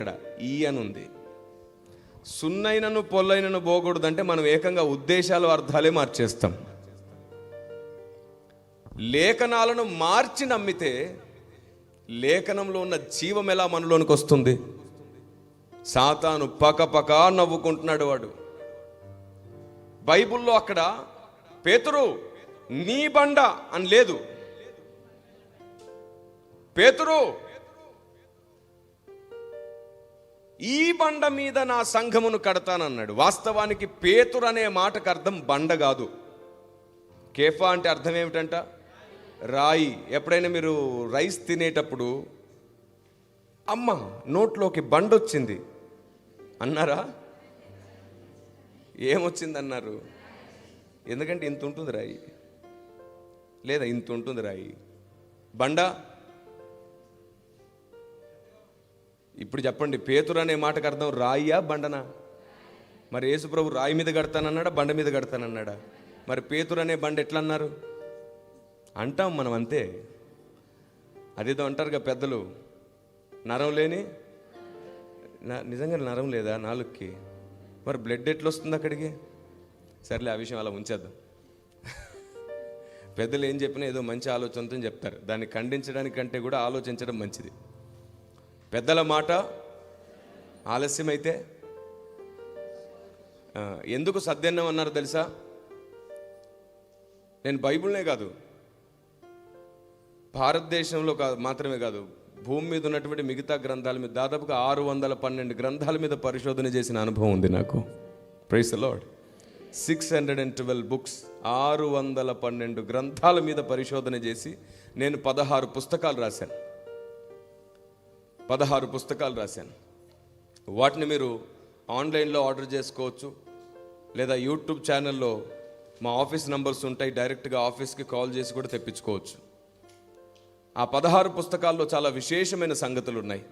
ఇక్కడ ఈ అని ఉంది. సున్నైనను పొల్లైనను పోకూడదంటే మనం ఏకంగా ఉద్దేశాలు అర్థాలే మార్చేస్తాం. లేఖనాలను మార్చి నమ్మితే లేఖనంలో ఉన్న జీవం ఎలా మనలోనికి వస్తుంది? సాతాను పకపక నవ్వుకుంటున్నాడు వాడు. బైబిల్లో అక్కడ పేతురు నీ బండ అని లేదు, పేతురు ఈ బండ మీద నా సంఘమును కడతానన్నాడు. వాస్తవానికి పేతురు అనే మాటకు అర్థం బండ కాదు. కేఫా అంటే అర్థం ఏమిటంట? రాయి. ఎప్పుడైనా మీరు రైస్ తినేటప్పుడు అమ్మ నోట్లోకి బండొచ్చింది అన్నారా? ఏమొచ్చింది అన్నారు? ఎందుకంటే ఇంత ఉంటుంది రాయి, లేదా ఇంత ఉంటుంది రాయి. బండ. ఇప్పుడు చెప్పండి, పేతురు అనే మాటకు అర్థం రాయియా బండనా? మరి యేసుప్రభు రాయి మీద కడతానన్నాడా, బండ మీద కడతానన్నాడా? మరి పేతురు అనే బండ ఎట్లా అన్నారు? అంటాం మనం అంతే. అదేదో అంటారుగా పెద్దలు, నరం లేని నిజంగా నరం లేదా నాలుగుకి? మరి బ్లడ్ ఎట్లా వస్తుంది అక్కడికి? సర్లే, ఆ విషయం అలా ఉంచేద్దాం. పెద్దలు ఏం చెప్పినా ఏదో మంచి ఆలోచనతో చెప్తారు. దాన్ని ఖండించడానికంటే కూడా ఆలోచించడం మంచిది. పెద్దల మాట ఆలస్యమైతే ఎందుకు సద్యన్నం అన్నారు తెలుసా? నేను బైబిల్నే కాదు, భారతదేశంలో మాత్రమే కాదు, భూమి మీద ఉన్నటువంటి మిగతా గ్రంథాల మీద దాదాపుగా 612 గ్రంథాల మీద పరిశోధన చేసిన అనుభవం ఉంది నాకు. Praise the lord. 612 బుక్స్, 612 గ్రంథాల మీద పరిశోధన చేసి నేను 16 పుస్తకాలు రాశాను. 16 పుస్తకాలు రాశాను. వాటిని మీరు ఆన్లైన్లో ఆర్డర్ చేసుకోవచ్చు, లేదా యూట్యూబ్ ఛానల్లో మా ఆఫీస్ నంబర్స్ ఉంటాయి, డైరెక్ట్గా ఆఫీస్కి కాల్ చేసి కూడా తెప్పించుకోవచ్చు. ఆ 16 పుస్తకాల్లో చాలా విశేషమైన సంగతులు ఉన్నాయి.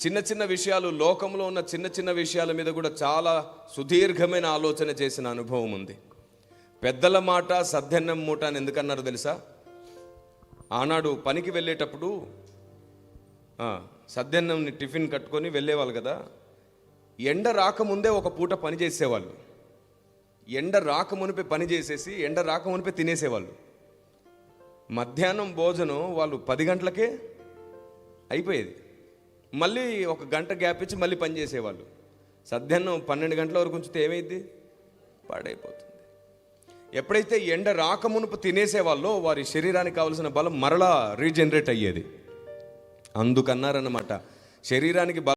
చిన్న చిన్న విషయాలు, లోకంలో ఉన్న చిన్న చిన్న విషయాల మీద కూడా చాలా సుదీర్ఘమైన ఆలోచన చేసిన అనుభవం ఉంది. పెద్దల మాట సద్దన్నం మూట అని ఎందుకన్నారు తెలుసా? ఆనాడు పనికి వెళ్ళేటప్పుడు సద్దన్నంని టిఫిన్ కట్టుకొని వెళ్ళేవాళ్ళు కదా. ఎండ రాకముందే ఒక పూట పని చేసేవాళ్ళు. ఎండ రాకమునిపే పని చేసేసి ఎండ రాకమునిపే తినేసేవాళ్ళు. మధ్యాహ్నం భోజనం వాళ్ళు 10 గంటలకే అయిపోయేది. మళ్ళీ ఒక గంట గ్యాప్ ఇచ్చి మళ్ళీ పని చేసేవాళ్ళు. సద్యాన్నం 12 గంటల వరకు ఉంచితే ఏమైంది? పాడైపోతుంది. ఎప్పుడైతే ఎండ రాకమునుపు తినేసేవాళ్ళో వారి శరీరానికి కావలసిన బలం మరలా రీజనరేట్ అయ్యేది. అందుకన్నారన్నమాట, శరీరానికి